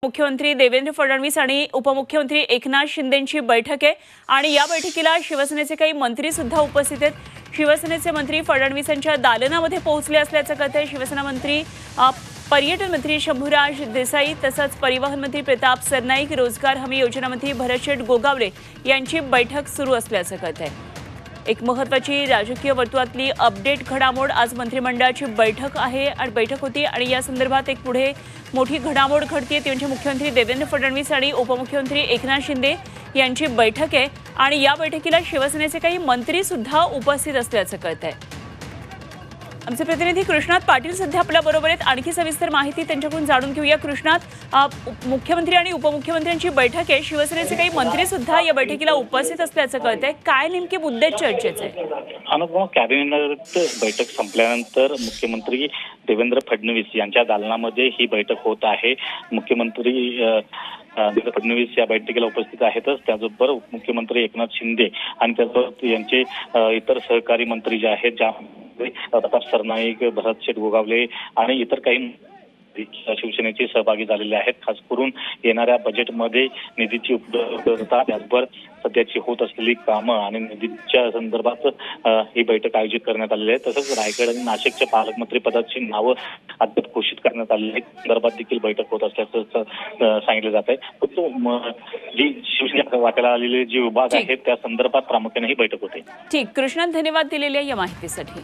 मुख्यमंत्री देवेंद्र फडणवीस आणि उपमुख्यमंत्री एकनाथ शिंदेंची बैठक आहे आणि या बैठकीला शिवसेनेचे काही मंत्री सुद्धा उपस्थित आहेत। शिवसेनेचे मंत्री फडणवीसांच्या दालनामध्ये पोहोचले असल्याचं कथन आहे। शिवसेना मंत्री पर्यटन मंत्री शंभूराज देसाई तसंच परिवहन मंत्री प्रताप सरनाईक, रोजगार हमी योजना मंत्री भरतशेठ गोगावले यांची बैठक सुरू असल्याचं कथन आहे। एक महत्त्वाची राजकीय वर्तुळातली अपडेट घडामोड, आज मंत्रिमंडळाची बैठक होती आणि या संदर्भात एक पुढे मोठी घडामोड घडते ती म्हणजे मुख्यमंत्री देवेंद्र फडणवीस आणि उपमुख्यमंत्री एकनाथ शिंदे यांची बैठक आहे आणि या बैठकीला शिवसेनेचे काही मंत्री सुद्धा उपस्थित असल्याचं कळतंय। आमचे प्रतिनिधी कृष्णात पाटील सध्या आपल्या बरोबर आहेत, आणखी सविस्तर माहिती त्यांच्याकडून जाणून घेऊया। कृष्णात, मुख्यमंत्री आणि उपमुख्यमंत्र्यांची बैठक आहे, शिवसेनेचे काही मंत्री सुद्धा या बैठकीला उपस्थित असल्याचं कळतंय, काय नेमके मुद्दे चर्चेचे? कॅबिनेट बैठक संपल्यानंतर मुख्यमंत्री देवेंद्र फडणवीस यांच्या दालनामध्ये ही बैठक होत आहे। मुख्यमंत्री देवेंद्र फडणवीस या बैठकीला उपस्थित आहेतच, त्याचबरोबर उपमुख्यमंत्री एकनाथ शिंदे आणि त्याचबरोबर यांचे इतर सहकारी मंत्री जे आहेत, ज्या प्रताप सरनाईक, भरतशेठ गोगावले आणि इतर काही शिवसेनेचे सहभागी झालेले आहेत। खास करून येणाऱ्या बजेटमध्ये निधीची उपलब्धता, त्याचबरोबर सध्याची होत असलेली कामं आणि निधीच्या संदर्भात ही बैठक आयोजित करण्यात आलेली आहे। तसंच रायगड आणि नाशिकच्या पालकमंत्री पदाची नावं अद्याप घोषित करण्यात आलेली आहेत, संदर्भात देखील बैठक होत असल्याचं सांगितलं जात आहे। परंतु जी शिवसेनेच्या वाट्याला आलेले जे विभाग आहेत त्या संदर्भात प्रामुख्याने ही बैठक होते। ठीक, कृष्णात धन्यवाद दिलेल्या या माहितीसाठी।